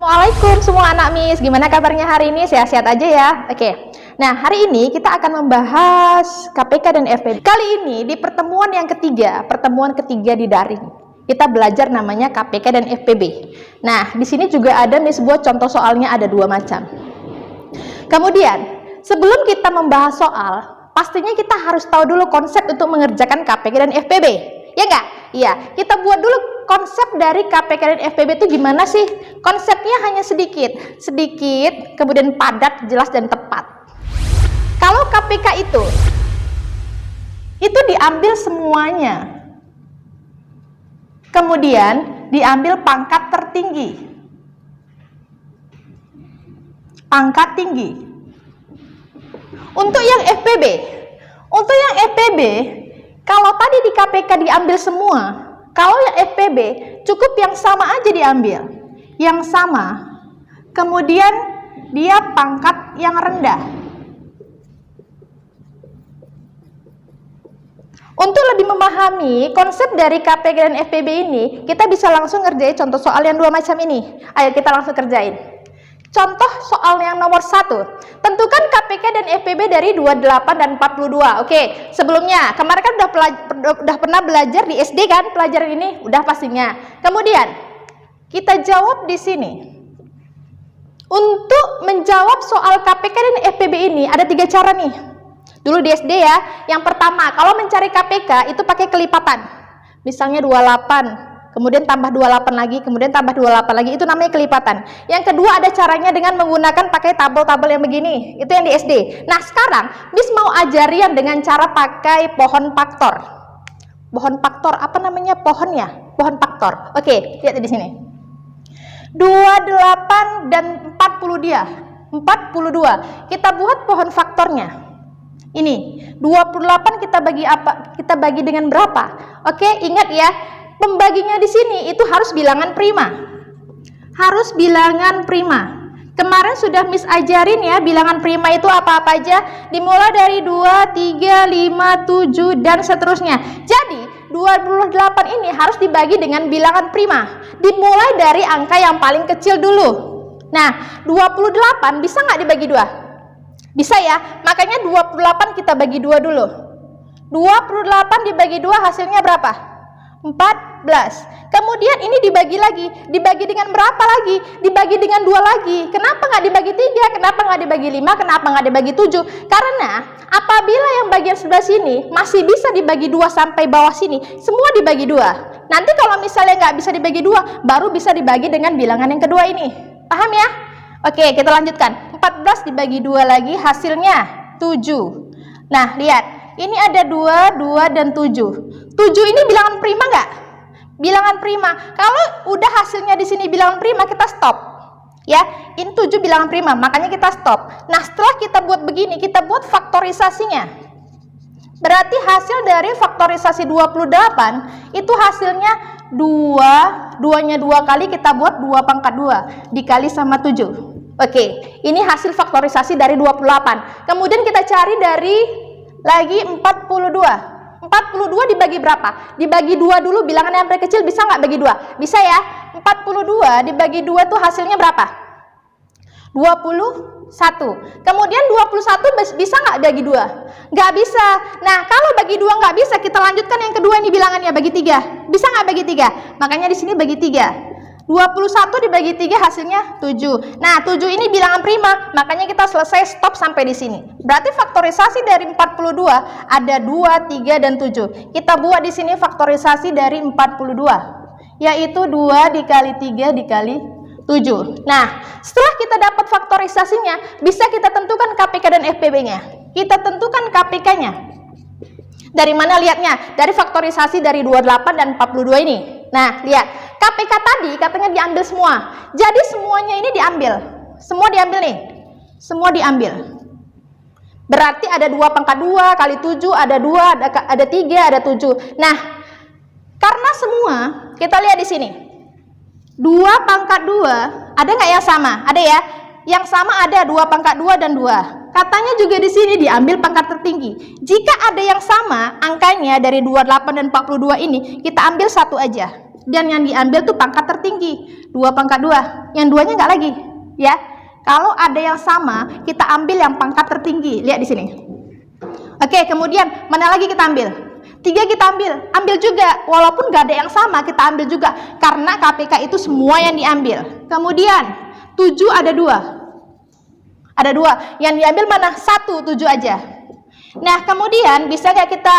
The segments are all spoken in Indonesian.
Assalamualaikum semua anak Miss, gimana kabarnya hari ini? Sehat-sehat aja ya? Oke, nah hari ini kita akan membahas KPK dan FPB. Kali ini di pertemuan ketiga di daring. Kita belajar namanya KPK dan FPB. Nah, di sini juga ada Miss buat contoh soalnya ada dua macam. Kemudian, sebelum kita membahas soal, pastinya kita harus tahu dulu konsep untuk mengerjakan KPK dan FPB. Ya enggak? Iya, kita buat dulu konsep dari KPK dan FPB itu gimana sih? Konsepnya hanya sedikit, kemudian padat, jelas, dan tepat. Kalau KPK itu diambil semuanya. Kemudian diambil pangkat tertinggi. Pangkat tinggi. Untuk yang FPB, kalau tadi di KPK diambil semua, kalau yang FPB cukup yang sama aja diambil. Yang sama. Kemudian dia pangkat yang rendah. Untuk lebih memahami konsep dari KPK dan FPB ini, kita bisa langsung ngerjain contoh soal yang dua macam ini. Ayo kita langsung kerjain. Contoh soal yang nomor 1. Tentukan KPK dan FPB dari 28 dan 42. Oke, sebelumnya kemarin kan udah pernah belajar di SD kan pelajaran ini? Udah pastinya. Kemudian kita jawab di sini. Untuk menjawab soal KPK dan FPB ini ada 3 cara nih. Dulu di SD ya. Yang pertama, kalau mencari KPK itu pakai kelipatan. Misalnya 28. Kemudian tambah 28 lagi, kemudian tambah 28 lagi, itu namanya kelipatan. Yang kedua ada caranya dengan menggunakan pakai tabel-tabel yang begini, itu yang di SD. Nah sekarang, Miss mau ajarian dengan cara pakai pohon faktor. Pohon faktor, apa namanya pohonnya? Pohon faktor. Oke, lihat di sini. 28 dan 40 dia, 42. Kita buat pohon faktornya. Ini, 28 kita bagi apa? Kita bagi dengan berapa? Oke, ingat ya. Pembaginya di sini itu harus bilangan prima. Harus bilangan prima. Kemarin sudah Miss ajarin ya, bilangan prima itu apa-apa aja. Dimulai dari 2, 3, 5, 7, dan seterusnya. Jadi, 28 ini harus dibagi dengan bilangan prima. Dimulai dari angka yang paling kecil dulu. Nah, 28 bisa nggak dibagi 2? Bisa ya, makanya 28 kita bagi 2 dulu. 28 dibagi 2 hasilnya berapa? 14. Kemudian ini dibagi lagi. Dibagi dengan berapa lagi? Dibagi dengan 2 lagi. Kenapa nggak dibagi 3? Kenapa nggak dibagi 5? Kenapa nggak dibagi 7? Karena apabila yang bagian sebelah sini masih bisa dibagi 2 sampai bawah sini, semua dibagi 2. Nanti kalau misalnya nggak bisa dibagi 2, baru bisa dibagi dengan bilangan yang kedua ini. Paham ya? Oke, kita lanjutkan. 14 dibagi 2 lagi, hasilnya 7. Nah, lihat. Ini ada 2, 2, dan 7. 7 ini bilangan prima nggak? Bilangan prima. Kalau udah hasilnya di sini bilangan prima, kita stop. Ya, ini 7 bilangan prima, makanya kita stop. Nah, setelah kita buat begini, kita buat faktorisasinya. Berarti hasil dari faktorisasi 28, itu hasilnya 2, 2-nya 2 kali, kita buat 2 pangkat 2, dikali sama 7. Oke, ini hasil faktorisasi dari 28. Kemudian kita cari dari lagi 42. 42 dibagi berapa? Dibagi 2 dulu, bilangan yang paling kecil bisa nggak bagi 2? Bisa ya. 42 dibagi 2 tuh hasilnya berapa? 21. Kemudian 21 bisa nggak bagi 2? Nggak bisa. Nah, kalau bagi 2 nggak bisa, kita lanjutkan yang kedua ini bilangannya bagi 3. Bisa nggak bagi 3? Makanya di sini bagi 3. 21 dibagi 3 hasilnya 7. Nah, 7 ini bilangan prima, makanya kita selesai stop sampai di sini. Berarti faktorisasi dari 42 ada 2, 3, dan 7. Kita buat di sini faktorisasi dari 42, yaitu 2 dikali 3 dikali 7. Nah, setelah kita dapat faktorisasinya, bisa kita tentukan KPK dan FPB-nya. Kita tentukan KPK-nya. Dari mana lihatnya? Dari faktorisasi dari 28 dan 42 ini. Nah, lihat. KPK tadi katanya diambil semua. Jadi semuanya ini diambil. Semua diambil nih. Semua diambil. Berarti ada 2 pangkat 2 kali 7, ada 2, ada 3, ada 7. Nah, karena semua, kita lihat di sini. 2 pangkat 2, ada nggak yang sama? Ada ya? Yang sama ada 2 pangkat 2 dan 2. Katanya juga di sini diambil pangkat tertinggi. Jika ada yang sama angkanya dari 28 dan 42 ini, kita ambil satu aja. Dan yang diambil tuh pangkat tertinggi, 2 pangkat 2. Yang duanya nggak lagi, ya. Kalau ada yang sama, kita ambil yang pangkat tertinggi. Lihat di sini. Oke, kemudian mana lagi kita ambil? 3 kita ambil juga. Walaupun nggak ada yang sama, kita ambil juga. Karena KPK itu semua yang diambil. Kemudian 7 ada 2. Ada 2. Yang diambil mana? 1, 7 aja. Nah, kemudian bisa nggak kita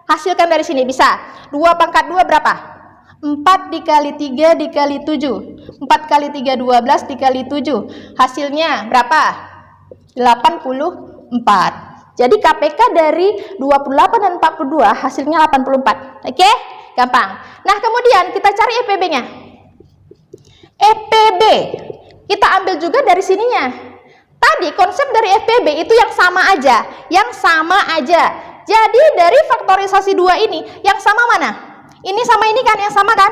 hasilkan dari sini? Bisa. 2 pangkat 2 berapa? 4 dikali 3 dikali 7. 4 kali 3, 12 dikali 7. Hasilnya berapa? 84. Jadi KPK dari 28 dan 42 hasilnya 84. Oke? Gampang. Nah, kemudian kita cari EPB-nya. EPB kita ambil juga dari sininya. Tadi konsep dari FPB itu yang sama aja, Jadi dari faktorisasi 2 ini, yang sama mana? Ini sama ini kan, yang sama kan?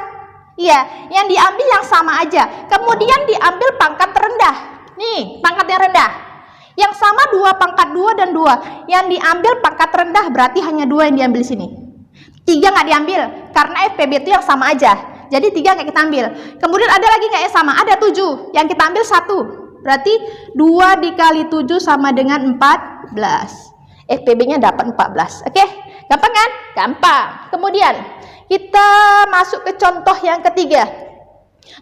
Iya, yang diambil yang sama aja. Kemudian diambil pangkat terendah. Nih, pangkat yang rendah. Yang sama 2 pangkat 2 dan 2. Yang diambil pangkat rendah berarti hanya 2 yang diambil di sini. 3 nggak diambil, karena FPB itu yang sama aja. Jadi 3 nggak kita ambil. Kemudian ada lagi nggak yang sama? Ada 7. Yang kita ambil 1. Berarti 2 dikali 7 sama dengan 14. FPB-nya dapat 14. Oke? Gampang kan? Gampang. Kemudian kita masuk ke contoh yang ketiga.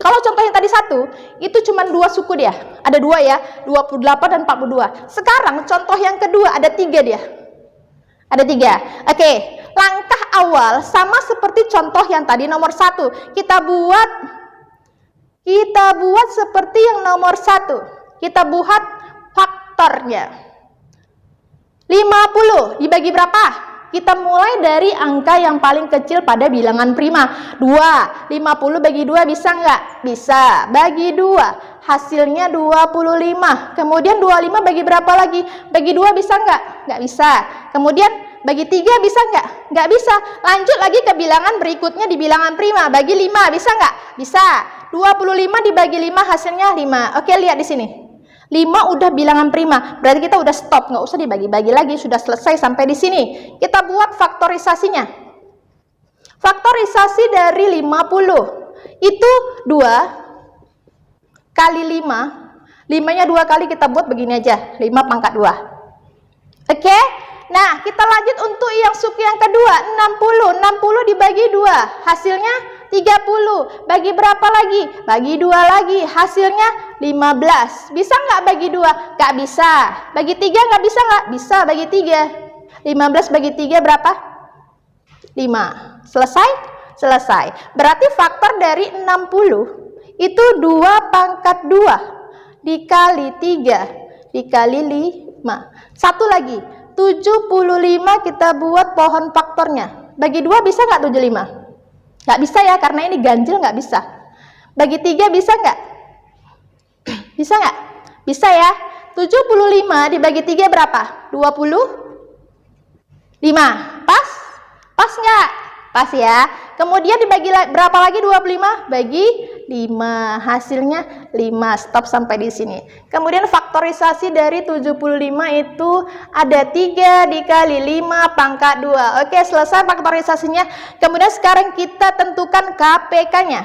Kalau contoh yang tadi 1, itu cuma 2 suku dia. Ada 2 ya, 28 dan 42. Sekarang contoh yang kedua ada 3 dia. Ada 3. Oke, langkah awal sama seperti contoh yang tadi nomor 1. Kita buat seperti yang nomor 1. Kita buat faktornya. 50 dibagi berapa? Kita mulai dari angka yang paling kecil pada bilangan prima. 2. 50 bagi 2 bisa nggak? Bisa. Bagi 2. Hasilnya 25. Kemudian 25 bagi berapa lagi? Bagi 2 bisa nggak? Nggak bisa. Kemudian bagi 3 bisa nggak? Nggak bisa. Lanjut lagi ke bilangan berikutnya di bilangan prima. Bagi 5 bisa nggak? Bisa. 25 dibagi 5 hasilnya 5. Oke, lihat di sini. 5 udah bilangan prima, berarti kita udah stop, nggak usah dibagi-bagi lagi, sudah selesai sampai di sini. Kita buat faktorisasinya. Faktorisasi dari 50 itu 2 kali 5. 5-nya 2 kali kita buat begini aja, 5 pangkat 2. Oke? Nah, kita lanjut untuk yang suku yang kedua, 60. 60 dibagi 2, hasilnya 30. Bagi berapa lagi? Bagi 2 lagi, hasilnya 15. Bisa nggak bagi 2? Nggak bisa. Bagi 3 nggak bisa nggak? Bisa bagi 3. 15 bagi 3 berapa? 5. Selesai? Selesai. Berarti faktor dari 60 itu 2 pangkat 2 dikali 3 dikali 5. Satu lagi, 75 kita buat pohon faktornya. Bagi 2 bisa nggak 75? Nggak bisa ya, karena ini ganjil, nggak bisa. Bagi 3 bisa nggak? Bisa nggak? Bisa ya. 75 dibagi 3 berapa? 25. Pas? Pas nggak? Pas ya. Kemudian dibagi berapa lagi 25? Bagi 5. Hasilnya 5. Stop sampai di sini. Kemudian faktorisasi dari 75 itu ada 3 dikali 5 pangkat 2. Oke, selesai faktorisasinya. Kemudian sekarang kita tentukan KPK-nya.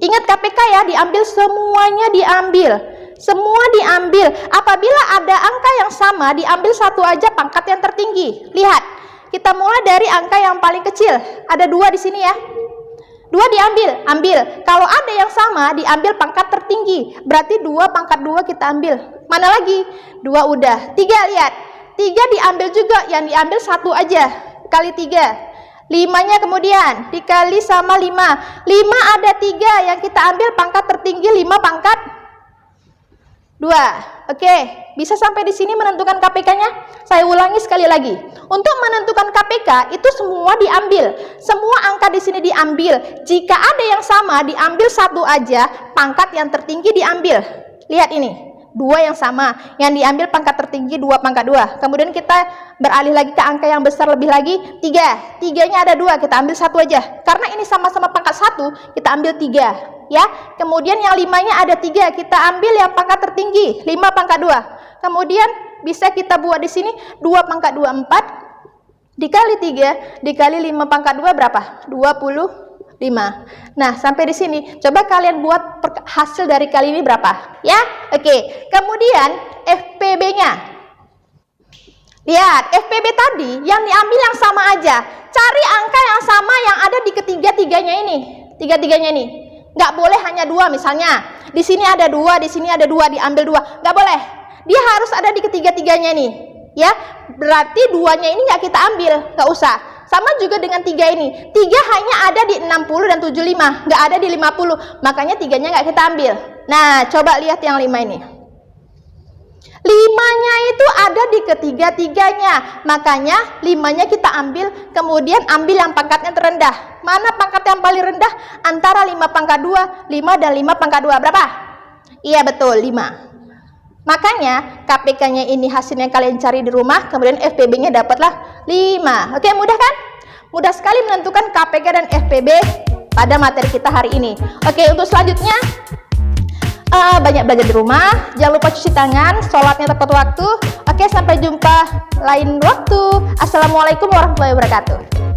Ingat KPK ya, diambil semuanya, diambil. Semua diambil. Apabila ada angka yang sama, diambil satu aja pangkat yang tertinggi. Lihat, kita mulai dari angka yang paling kecil. Ada 2 di sini ya. 2 diambil, ambil. Kalau ada yang sama, diambil pangkat tertinggi. Berarti 2 pangkat 2 kita ambil. Mana lagi? 2 udah. 3 lihat. 3 diambil juga, yang diambil 1 aja. Kali 3. 5-nya kemudian dikali sama 5. 5 ada 3, yang kita ambil pangkat tertinggi 5 pangkat 2. Oke, bisa sampai di sini menentukan KPK-nya? Saya ulangi sekali lagi. Untuk menentukan KPK itu semua diambil. Semua angka di sini diambil. Jika ada yang sama, diambil 1 aja, pangkat yang tertinggi diambil. Lihat ini, 2 yang sama. Yang diambil pangkat tertinggi 2 pangkat 2. Kemudian kita beralih lagi ke angka yang besar lebih lagi, 3. 3-nya ada 2, kita ambil 1 aja. Karena ini sama-sama pangkat 1, kita ambil 3. Ya, kemudian yang 5-nya ada 3, kita ambil yang pangkat tertinggi 5 pangkat 2. Kemudian bisa kita buat di sini 2 pangkat 2 4 dikali 3 dikali 5 pangkat 2 berapa? 25. 5. Nah, sampai di sini. Coba kalian buat hasil dari kali ini berapa? Ya, oke. Kemudian FPB-nya. Lihat, FPB tadi yang diambil yang sama aja. Cari angka yang sama yang ada di ketiga-tiganya ini. Tiga-tiganya ini. Nggak boleh hanya 2 misalnya. Di sini ada 2, di sini ada 2, diambil 2. Nggak boleh. Dia harus ada di ketiga-tiganya nih. Ya, berarti 2-nya ini nggak kita ambil. Nggak usah. Sama juga dengan 3 ini. 3 hanya ada di 60 dan 75. Nggak ada di 50. Makanya 3-nya nggak kita ambil. Nah, coba lihat yang 5 ini. 5-nya itu ada di ketiga-tiganya. Makanya 5-nya kita ambil. Kemudian ambil yang pangkatnya terendah. Mana pangkat yang paling rendah? Antara 5 pangkat 2, 5 dan 5 pangkat 2. Berapa? Iya betul, 5. Makanya KPK-nya ini hasilnya kalian cari di rumah, kemudian FPB-nya dapatlah 5. Oke, mudah kan? Mudah sekali menentukan KPK dan FPB pada materi kita hari ini. Oke, untuk selanjutnya banyak belajar di rumah, jangan lupa cuci tangan, sholatnya tepat waktu. Oke, sampai jumpa lain waktu. Assalamualaikum warahmatullahi wabarakatuh.